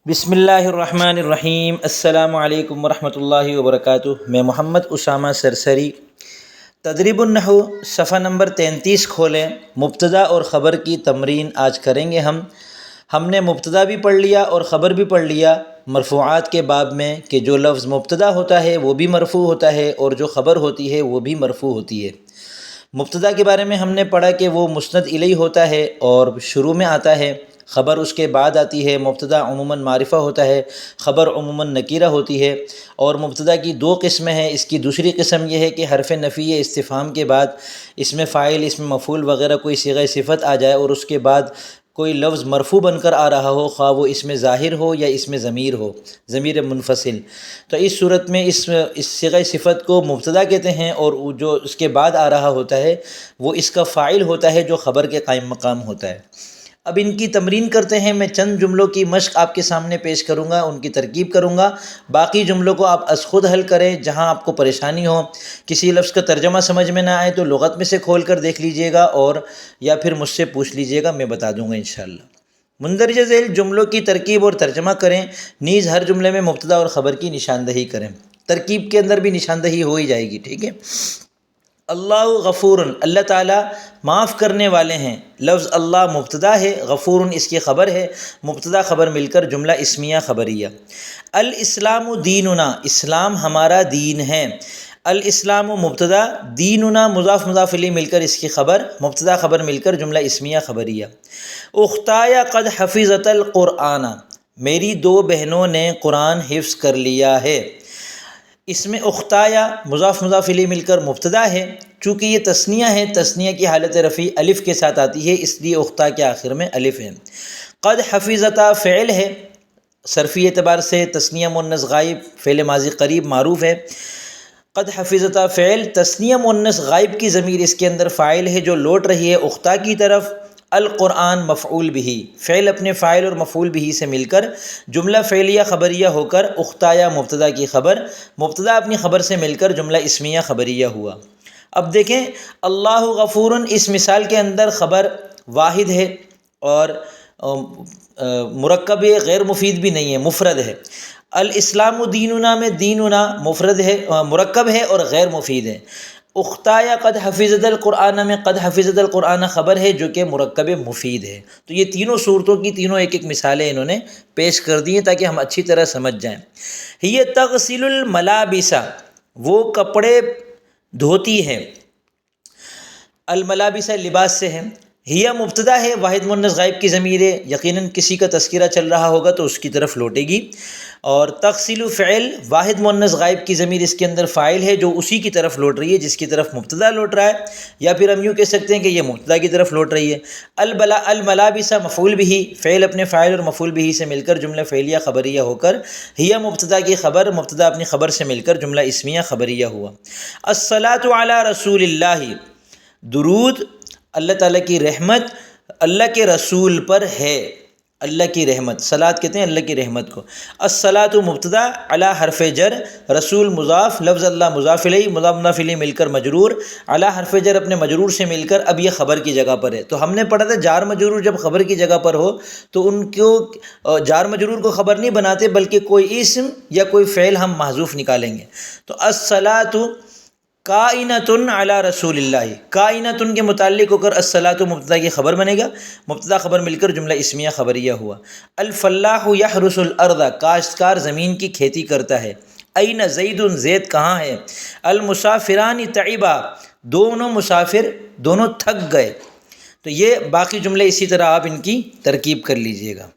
بسم اللہ الرحمن الرحیم۔ السلام علیکم ورحمۃ اللہ وبرکاتہ۔ میں محمد اسامہ سرسری۔ تدریب النحو صفحہ نمبر 33 کھولیں۔ مبتدا اور خبر کی تمرین آج کریں گے ہم نے مبتدا بھی پڑھ لیا اور خبر بھی پڑھ لیا مرفوعات کے باب میں، کہ جو لفظ مبتدا ہوتا ہے وہ بھی مرفوع ہوتا ہے اور جو خبر ہوتی ہے وہ بھی مرفوع ہوتی ہے۔ مبتدا کے بارے میں ہم نے پڑھا کہ وہ مسند الیہ ہوتا ہے اور شروع میں آتا ہے، خبر اس کے بعد آتی ہے۔ مبتدا عموماً معرفہ ہوتا ہے، خبر عموماً نکیرہ ہوتی ہے۔ اور مبتدا کی دو قسمیں ہیں۔ اس کی دوسری قسم یہ ہے کہ حرف نفی استفہام کے بعد اس میں فاعل، اس میں مفعول وغیرہ کوئی صیغہ صفت آ جائے اور اس کے بعد کوئی لفظ مرفوع بن کر آ رہا ہو، خواہ وہ اس میں ظاہر ہو یا اس میں ضمیر ہو، ضمیر منفصل۔ تو اس صورت میں اس صیغہ صفت کو مبتدا کہتے ہیں، اور جو اس کے بعد آ رہا ہوتا ہے وہ اس کا فاعل ہوتا ہے جو خبر کے قائم مقام ہوتا ہے۔ اب ان کی تمرین کرتے ہیں۔ میں چند جملوں کی مشق آپ کے سامنے پیش کروں گا، ان کی ترکیب کروں گا۔ باقی جملوں کو آپ از خود حل کریں۔ جہاں آپ کو پریشانی ہو، کسی لفظ کا ترجمہ سمجھ میں نہ آئے تو لغت میں سے کھول کر دیکھ لیجئے گا، اور یا پھر مجھ سے پوچھ لیجئے گا، میں بتا دوں گا انشاءاللہ۔ مندرجہ ذیل جملوں کی ترکیب اور ترجمہ کریں، نیز ہر جملے میں مبتدا اور خبر کی نشاندہی کریں۔ ترکیب کے اندر بھی نشاندہی ہو ہی جائے گی، ٹھیک ہے۔ اللہ غفور، اللہ تعالیٰ معاف کرنے والے ہیں۔ لفظ اللہ مبتدا ہے، غفور اس کی خبر ہے، مبتدا خبر مل کر جملہ اسمیہ خبریہ۔ الاسلام دیننا، اسلام ہمارا دین ہے۔ الاسلام مبتدا، دیننا مضاف مضاف الیہ مل کر اس کی خبر، مبتدا خبر مل کر جملہ اسمیہ خبریہ۔ اختایا قد حفظت القرآن، میری دو بہنوں نے قرآن حفظ کر لیا ہے۔ اس میں اختایا مضاف مضاف الیہ مل کر مبتدا ہے، چونکہ یہ تثنیہ ہے، تثنیہ کی حالت رفع الف کے ساتھ آتی ہے، اس لیے اختا کے آخر میں الف ہے۔ قد حفظتا فعل ہے، صرفی اعتبار سے تثنیہ مؤنث غائب، فعل ماضی قریب معروف ہے۔ قد حفظتا فعل، تثنیہ مؤنث غائب کی ضمیر اس کے اندر فاعل ہے جو لوٹ رہی ہے اختا کی طرف۔ القرآن مفعول بھی، فعل اپنے فاعل اور مفعول بھی سے مل کر جملہ فعلیہ خبریہ ہو کر اختایا مبتدا کی خبر، مبتدا اپنی خبر سے مل کر جملہ اسمیہ خبریہ ہوا۔ اب دیکھیں، اللہ غفور، اس مثال کے اندر خبر واحد ہے اور مرکب غیر مفید بھی نہیں ہے، مفرد ہے۔ الاسلام دیننا میں دیننا مفرد ہے، مرکب ہے اور غیر مفید ہے۔ اختایا قد حفظت القرآن میں قد حفظت القرآن خبر ہے جو کہ مرکب مفید ہے۔ تو یہ تینوں صورتوں کی تینوں ایک ایک مثالیں انہوں نے پیش کر دی ہیں تاکہ ہم اچھی طرح سمجھ جائیں۔ ہی تغسل الملابس، وہ کپڑے دھوتی ہے۔ الملابس لباس سے ہے۔ ہی مبتدا ہے، واحد مؤنث غائب کی ضمیر ہے، یقیناً کسی کا تذکرہ چل رہا ہوگا تو اس کی طرف لوٹے گی۔ اور تغسل فعل، واحد مؤنث غائب کی ضمیر اس کے اندر فاعل ہے جو اسی کی طرف لوٹ رہی ہے جس کی طرف مبتدا لوٹ رہا ہے، یا پھر ہم یوں کہہ سکتے ہیں کہ یہ مبتدا کی طرف لوٹ رہی ہے۔ الملابس مفعول بھی، فعل اپنے فاعل اور مفعول بھی سے مل کر جملہ فعلیہ خبریہ ہو کر ہی مبتدا کی خبر، مبتدا اپنی خبر سے مل کر جملہ اسمیہ خبریہ ہوا۔ الصلاۃ علی رسول اللہ، درود اللہ تعالیٰ کی رحمت اللہ کے رسول پر ہے۔ اللہ کی رحمت، صلاۃ کہتے ہیں اللہ کی رحمت کو۔ الصلاۃ مبتدا، علی حرف جر، رسول مضاف، لفظ اللہ مضاف الیہ، مضاف مضاف الیہ مل کر مجرور، علی حرف جر اپنے مجرور سے مل کر اب یہ خبر کی جگہ پر ہے۔ تو ہم نے پڑھا تھا جار مجرور جب خبر کی جگہ پر ہو تو ان کو جار مجرور کو خبر نہیں بناتے بلکہ کوئی اسم یا کوئی فعل ہم محذوف نکالیں گے۔ تو الصلاۃ کائنۃ علی رسول اللہ، کائنۃ کے متعلق ہو کر الصلاۃ مبتدا کی خبر بنے گا، مبتدا خبر مل کر جملہ اسمیہ خبریہ ہوا۔ الفلاح یحرث الارض، کاشتکار زمین کی کھیتی کرتا ہے۔ این زید، زید کہاں ہے۔ المسافران تعبا، دونوں مسافر دونوں تھک گئے۔ تو یہ باقی جملے اسی طرح آپ ان کی ترکیب کر لیجئے گا۔